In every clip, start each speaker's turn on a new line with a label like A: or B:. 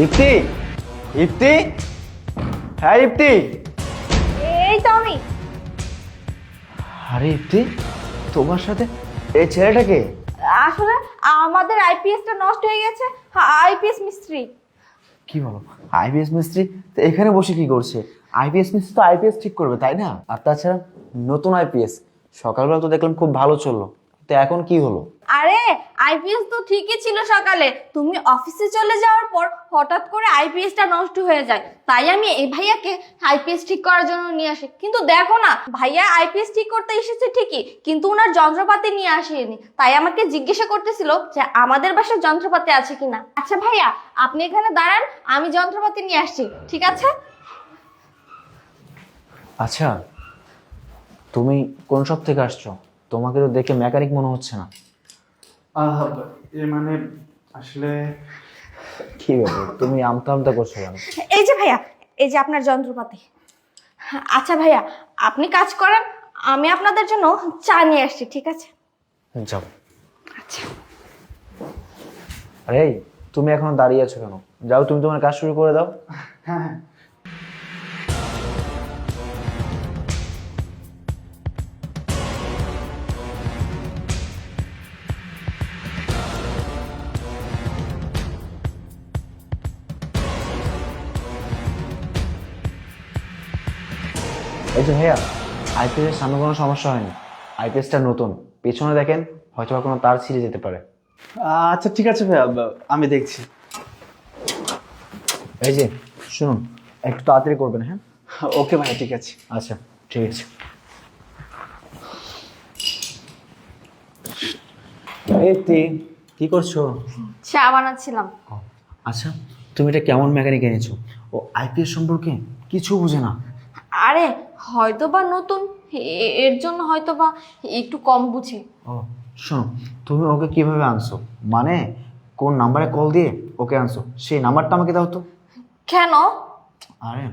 A: ইপ্তি, ইপ্তি, হ্যাঁ ইপ্তি।
B: এই তো আমি।
A: আরে ইপ্তি, তোমার সাথে এই ছেলেটাকে?
B: আসলে আমাদের আইপিএসটা নষ্ট হয়ে গেছে। আইপিএস মিস্ত্রি।
A: কি বলো, আইপিএস মিস্ত্রি তো এখানে বসে কি করছে? আইপিএস মিস্ত্রি তো আইপিএস ঠিক করবে, তাই না? আর তাছাড়া নতুন আইপিএস, সকালবেলা তো দেখলাম খুব ভালো চললো, তো এখন কি হলো?
B: আরে আইপিএস তো ঠিকই ছিল সকালে, তুমি অফিসে চলে যাওয়ার পর হঠাৎ করে আইপিএসটা নষ্ট হয়ে যায়। তাই আমি এই ভাইয়াকে আইপিএস ঠিক করার জন্য নিয়ে আসি। কিন্তু দেখো না, ভাইয়া আইপিএস ঠিক করতে এসেছে ঠিকই, কিন্তু ওনার যন্ত্রপাতি নিয়ে আসেনি। তাই আমাকে জিজ্ঞাসা করতেছিল যে আমাদের বাসায় যন্ত্রপাতি আছে কিনা। আচ্ছা ভাইয়া, আপনি এখানে দাঁড়ান, আমি যন্ত্রপাতি নিয়ে আসছি, ঠিক আছে?
A: আচ্ছা, তুমি কোন সব থেকে আসছো? তোমাকে তো দেখে মেকানিক মনে হচ্ছে না।
C: মানে আসলে
A: কি ব্যাপার, তুমি আমতা আমতা করছো কেন?
B: এই যে ভাইয়া, এই যে আপনার যন্ত্রপাতি। আচ্ছা ভাইয়া, আপনি কাজ করেন, আমি আপনাদের জন্য চা নিয়ে আসছি, ঠিক আছে?
A: যাও।
B: আচ্ছা।
A: আরে এই, তুমি এখনো দাঁড়িয়ে আছো কেন? যাও, তুমি তোমার কাজ শুরু করে দাও।
C: হ্যাঁ হ্যাঁ।
A: এই যে ভাইয়া, আইপিএস এর সামনে কোনো সমস্যা হয়নি। আইপিএসটা নতুন, পেছনে দেখেন হয়তো বা কোনো তার ছিঁড়ে যেতে পারে।
C: আচ্ছা ঠিক আছে ভাইয়া, আমি দেখছি।
A: এই যে শুনুন, একটু তাড়াতাড়ি করবেন, হ্যাঁ?
C: ওকে ভাইয়া, ঠিক আছে।
A: আচ্ছা ঠিক আছে। এই তুই কি করছো?
B: চা বানাচ্ছিলাম।
A: আচ্ছা, তুমি এটা কেমন মেকানিক এনেছো? ও আইপিএস সম্পর্কে কিছু বুঝে না।
B: আরে হয়তো বা নতুন, এর জন্য হয়তো বা একটু কম বুঝে।
A: ও শোনো, তুমি ওকে কিভাবে আনছো? মানে কোন নাম্বারে কল দিয়ে ওকে আনছো, সেই নাম্বারটা আমাকে দাও তো।
B: কেন?
A: আরে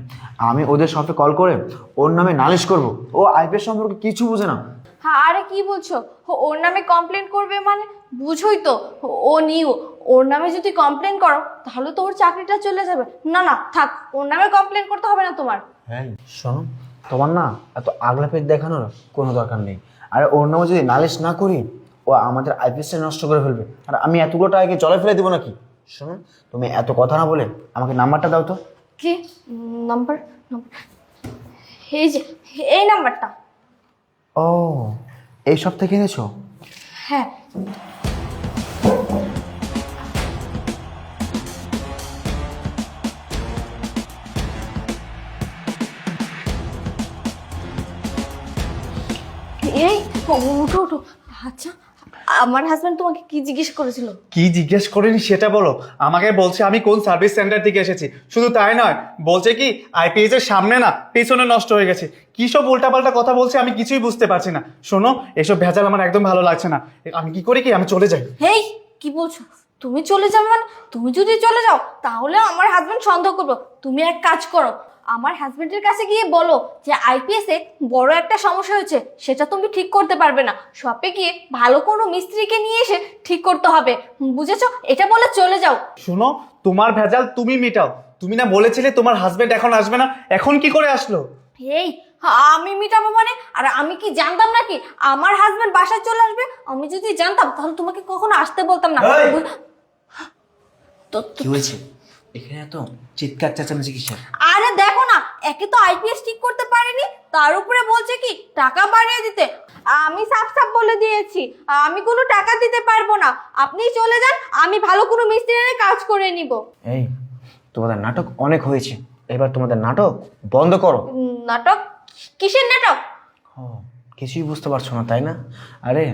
A: আমি ওদের শপে কল করে ওর নামে নালিশ করব। ও আইপিএস সম্পর্কে কিছু বুঝে না।
B: আরে কি বলছো, ওর নামে কমপ্লেন করবে মানে? বুঝোই তো, ও নিউ। ওর নামে যদি কমপ্লেন করো তাহলে তো ওর চাকরিটা চলে যাবে। না না থাক, ওর নামে কমপ্লেন করতে হবে না তোমার।
A: হ্যাঁ শোনো, তোমার না এত আগলা পেট দেখানোর কোনো দরকার নেই। আর ওর নামে যদি নালিশ না করি, ও আমাদের আইপিএসটা নষ্ট করে ফেলবে। আর আমি এতগুলো টাকাকে জলে ফেলে দেবো নাকি? শোনো, তুমি এত কথা না বলে আমাকে নাম্বারটা দাও তো।
B: কি নাম্বার? এই যে, এই নাম্বারটা।
A: ও, এই সব থেকে এনেছো?
B: হ্যাঁ। এই উঠো উঠো। আচ্ছা, আমার হাজবেন্ড তোমাকে কি জিজ্ঞেস করেছিল?
C: কি জিজ্ঞেস করিনি সেটা বলো। আমাকে বলছে আমি কোন সার্ভিস সেন্টার থেকে এসেছি। শুধু তাই নয়, বলছে কি আইপিএস এর সামনে না পেছনে নষ্ট হয়ে গেছে। কি সব উল্টাপাল্টা কথা বলছে, আমি কিছুই বুঝতে পারছি না। শোনো, এসব ভেজাল আমার একদম ভালো লাগছে না। আমি কি করি কি, আমি চলে যাই।
B: হেই, কি বলছো? তুমি চলে যাবে মানে? তুমি যদি চলে যাও তাহলে আমার হাজবেন্ড সন্দেহ করবো। তুমি এক কাজ করো, আমার হাজবেন্ডের কাছে গিয়ে বলো যে আইপিএস এ বড় একটা সমস্যা হয়েছে, সেটা তুমি ঠিক করতে পারবে না। শপে গিয়ে ভালো কোনো মিস্ত্রিকে নিয়ে এসে ঠিক করতে হবে, বুঝেছো? এটা বলে চলে যাও।
C: শোনো, তোমার ভেজাল তুমি মেটাও। তুমি না বলেছিলে তোমার হাজবেন্ড এখন আসবে না, এখন কি করে আসলো?
B: এই, আমি মিটাবো মানে? আর আমি কি জানতাম নাকি আমার হাজবেন্ড বাসায় চলে আসবে? আমি যদি জানতাম তাহলে তোমাকে কখনো আসতে বলতাম না।
C: এই!
A: কি হয়েছে এখানে এত চিৎকার চেঁচামেচি কিসের?
B: আরে দেখো না, একে তো আইপিএস ঠিক করতে পারেনি, তার উপরে বলছে কি টাকা বাড়িয়ে দিতে। আমি সাফ সাফ বলে দিয়েছি আমি কোনো টাকা দিতে পারবো না। আপনি চলে যান, আমি ভালো কোনো মিস্ত্রি এনে কাজ করে নিব।
A: এই, তোমাদের নাটক অনেক হয়েছে, এবার তোমাদের নাটক বন্ধ করো।
B: নাটক? কিসের নাটক?
A: ও, কিছুই বুঝতে পারছো না তাই না? আরে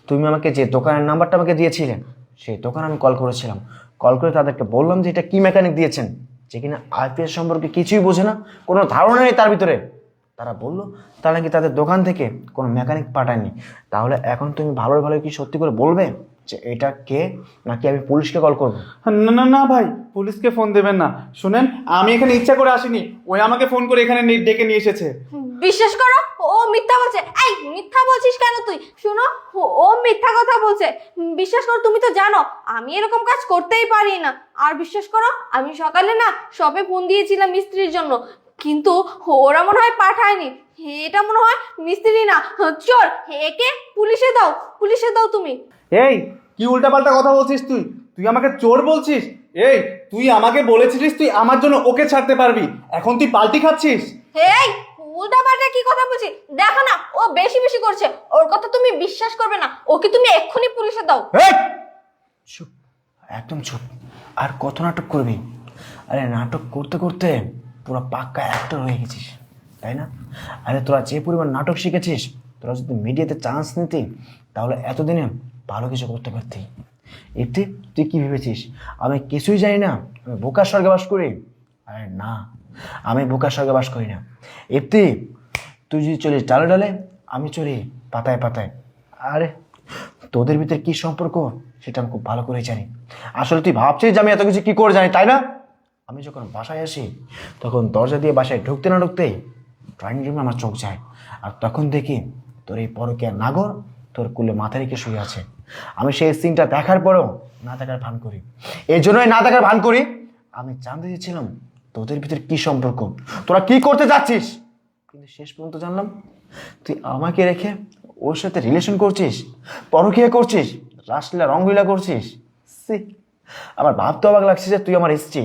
A: তুমি আমাকে যে দোকানের নাম্বারটা আমাকে দিয়েছিলেন, সেই দোকানে আমি কল করেছিলাম। কল করে তাদেরকে বললাম যে এটা কি মেকানিক দিয়েছেন, যে কিনা আইপিএস সম্পর্কে কিছুই বোঝে না, কোনো ধারণা নেই তার ভিতরে। তারা বললো তারা নাকি তাদের দোকান থেকে কোনো মেকানিক পাঠায়নি। তাহলে এখন তুমি ভালো ভালো কি সত্যি করে বলবে যে এটা কে, নাকি আমি পুলিশকে কল করবো?
C: না না না ভাই, পুলিশকে ফোন দেবেন না। শুনেন, আমি এখানে ইচ্ছা করে আসিনি, ওই আমাকে ফোন করে এখানে ডেকে নিয়ে এসেছে।
B: বিশ্বাস করো, ও মিথ্যা বলছে। এই মিথ্যা বলছিস কেন তুই? শুনো, ও মিথ্যা কথা বলছে। বিশ্বাস করো, তুমি তো জানো আমি এরকম কাজ করতেই পারি না। আর বিশ্বাস করো, আমি সকালে না শপে ফোন দিয়েছিলাম মিস্ত্রির জন্য, কিন্তু ওরা মনে হয় পাঠায়নি। এটা মনে হয় মিস্ত্রি না, চোর। একে পুলিশে দাও, পুলিশে দাও তুমি।
C: এই কি উল্টাপাল্টা কথা বলছিস তুই? তুই আমাকে চোর বলছিস? এই তুই আমাকে বলেছিলিস তুই আমার জন্য ওকে ছাড়তে পারবি, এখন তুই পাল্টি খাচ্ছিস?
B: এই উল্টা পাল্টা কি কথা বলছিস? দেখো না, ও বেশি বেশি করছে। ওর কথা তুমি বিশ্বাস করবে না। ওকে তুমি এক্ষুনি পুলিশে দাও।
C: এই
A: চুপ, একদম চুপ। আর কত নাটক করবি? আরে নাটক করতে করতে পুরো পাক্কা অ্যাক্টর হয়ে গেছিস, তাই না? আরে তোরা যে পরিমাণ নাটক শিখেছিস, তোরা যদি মিডিয়াতে চান্স নিতি তাহলে এতদিনে ভালো কিছু করতে পারতি। এতে তুই কি ভেবেছিস আমি কিছুই জানি না, আমি বোকার স্বর্গে বাস করি? আরে না, আমি বোকার স্বর্গে বাস করি না। এতে তুই যদি চলিস ডালে ডালে, আমি চলি পাতায় পাতায়। আরে তোদের ভিতরে কি সম্পর্ক সেটা আমি খুব ভালো করে জানি। আসলে তুই ভাবছিস যে আমি এত কিছু কি করে জানি, তাই না? আমি যখন বাসায় আসি তখন দরজা দিয়ে বাসায় ঢুকতে না ঢুকতেই ড্রয়িং রুমে আমার চোখ যায়, আর তখন দেখি তোর এই পরকীয়া নাগর তোর কুলে মাথা রেখে শুয়ে আছে। আমি সেই সিনটা দেখার পরেও না দেখার ভান করি। এই জন্যই না দেখার ভান করি, আমি জানতে চেয়েছিলাম তোদের ভিতরে কি সম্পর্ক, তোরা কি করতে যাচ্ছিস। কিন্তু শেষ পর্যন্ত জানলাম তুই আমাকে রেখে ওর সাথে রিলেশন করছিস, পরকীয়া করছিস, রাসলীলা রংলীলা করছিস। সি, আমার ভাবতে অবাক লাগছে যে তুই আমার স্ত্রী।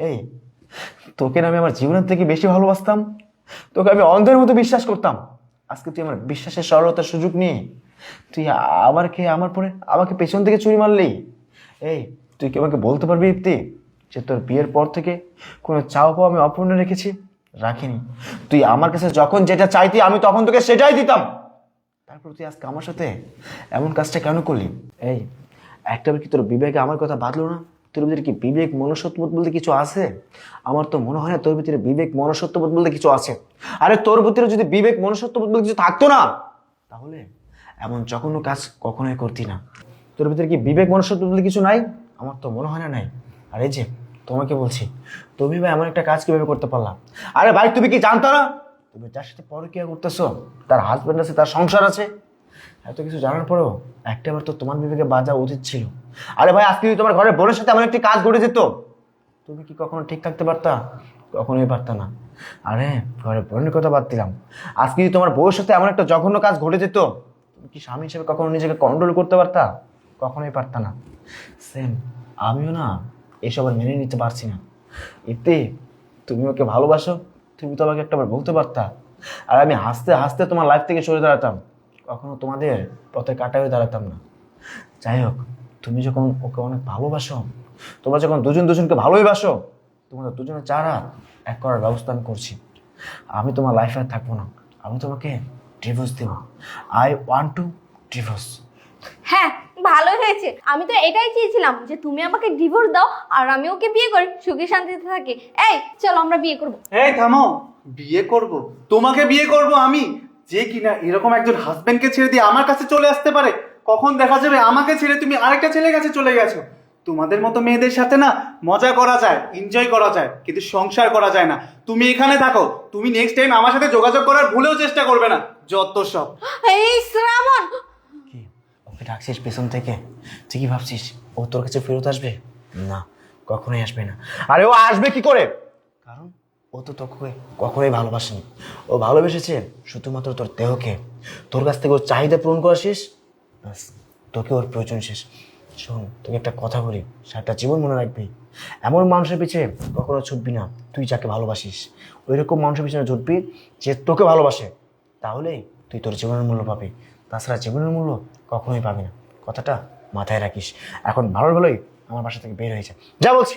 A: এই তোকে না আমি আমার জীবনের থেকে বেশি ভালোবাসতাম, তোকে আমি অন্ধের মতো বিশ্বাস করতাম। আজকে তুই আমার বিশ্বাসের সরলতার সুযোগ নিয়ে তুই আবার খেয়ে আমার পরে আমাকে পেছন থেকে চুরি মারলি। এই তুই কি আমাকে বলতে পারবি ইপ্তি যে তোর বিয়ের পর থেকে কোনো চাও পাওয়া আমি অপূর্ণ রেখেছি? রাখিনি। তুই আমার কাছে যখন যেটা চাইতি আমি তখন তোকে সেটাই দিতাম। তারপর তুই আজকে আমার সাথে এমন কাজটা কেন করলি? এই একটাবার কি তোর বিবেকে আমার কথা বাঁধলো না? তোর ভিতরে কি বিবেক মনুষ্যত্ববোধ বলতে কিছু আছে? আমার তো মনে হয় না তোর ভিতরে বিবেক মনুষ্যত্ববোধ বলতে কিছু আছে। আরে তোর ভিতরে যদি বিবেক মনুষ্যত্ববোধ বলতে কিছু থাকতো না তাহলে এমন জঘন্য কাজ কখনোই করতি না। তোর ভিতরে কি বিবেক মনুষ্যত্ব বলতে কিছু নাই? আমার তো মনে হয় না নাই। আর এই যে তোমাকে বলছি, তুমি ভাই এমন একটা কাজ কিভাবে করতে পারলাম? আরে ভাই তুমি কি জানতো না তুমি যার সাথে পরকীয়া করতেছো তার হাজবেন্ড আছে, তার সংসার আছে? এত কিছু জানার পরেও একটাবার তো তোমার বিবেকে বাজা উচিত ছিল। আরে ভাই আজকে যদি তোমার ঘরের বোনের সাথে এমন একটি কাজ ঘটে যেত, তুমি কি কখনো ঠিক থাকতে পারতা? কখনোই পারতা না। আরে ঘরের বোনের কথা বাদ দিলাম, আজকে যদি তোমার বউয়ের সাথে এমন একটা জঘন্য কাজ ঘটে যেত, তুমি কি স্বামী হিসেবে কখনো নিজেকে কন্ট্রোল করতে পারতা? কখনোই পারতা না। সেম আমিও না এসব আর মেনে নিতে পারছি না। এতে তুমি ওকে ভালোবাসো, তুমি তো আমাকে একটাবার বলতে পারতা। আর আমি হাসতে হাসতে তোমার লাইফ থেকে সরে দাঁড়াতাম, কখনো তোমাদের পথে কাটা হয়ে দাঁড়াতাম না। যাই হোক, তুমি যখন ওকে অনেক ভালোবাসো, তোমরা যখন দুজন দুজনকে ভালোই বাসো, তোমাদের দুজনের চারা এক করার ব্যবস্থা আমি করছি। আমি তোমার লাইফে আর থাকবো না, আমি তোমাকে ডিভোর্স দেবো। I want to divorce.
B: হ্যাঁ, ভালোই হয়েছে। আমি তো এটাই চেয়েছিলাম যে তুমি আমাকে ডিভোর্স দাও আর আমি ওকে বিয়ে করি, সুখে শান্তিতে থাকি। এই চলো আমরা বিয়ে করব।
C: এই থামো, বিয়ে করব? তোমাকে বিয়ে করব আমি, যে কিনা এরকম একজন হাজবেন্ডকে ছেড়ে দিয়ে আমার কাছে চলে আসতে পারে? কখন দেখা যাবে আমাকে ছেড়ে তুমি আরেকটা ছেলের কাছে চলে গেছো? তোমাদের মতো মেয়েদের সাথে না মজা করা যায়, এনজয় করা যায়, কিন্তু সংসার করা যায় না। তুমি এখানে থাকো, তুমি নেক্সট টাইম আমার সাথে যোগাযোগ করার ভুলেও চেষ্টা করবে না। যত সব।
B: এই শ্রাবণ,
A: কি ওকে ডাকছিস পেছন থেকে? তুই কি ভাবছিস ও তোর কাছে ফেরত আসবে? না, কখনোই আসবে না। আরে ও আসবে কি করে? কারণ ও তো তোকে কখনোই ভালোবাসেনি। ও ভালোবেসেছে শুধুমাত্র তোর দেহকে। তোর কাছ থেকে ওর চাহিদা পূরণ করা শেষ, ব্যাস তোকে ওর প্রয়োজন শেষ। শোন, তোকে একটা কথা বলি, সারাটা জীবন মনে রাখবি, এমন মানুষের পিছনে কখনো ছুটবি না। তুই যাকে ভালোবাসিস ওই রকম মানুষের পিছনে ছুটবি যে তোকে ভালোবাসে, তাহলেই তুই তোর জীবনের মূল্য পাবি। তাছাড়া জীবনের মূল্য কখনোই পাবি না। কথাটা মাথায় রাখিস। এখন ভালোই ভালোই আমার বাসা থেকে বের হয়েছে, যা বলছি।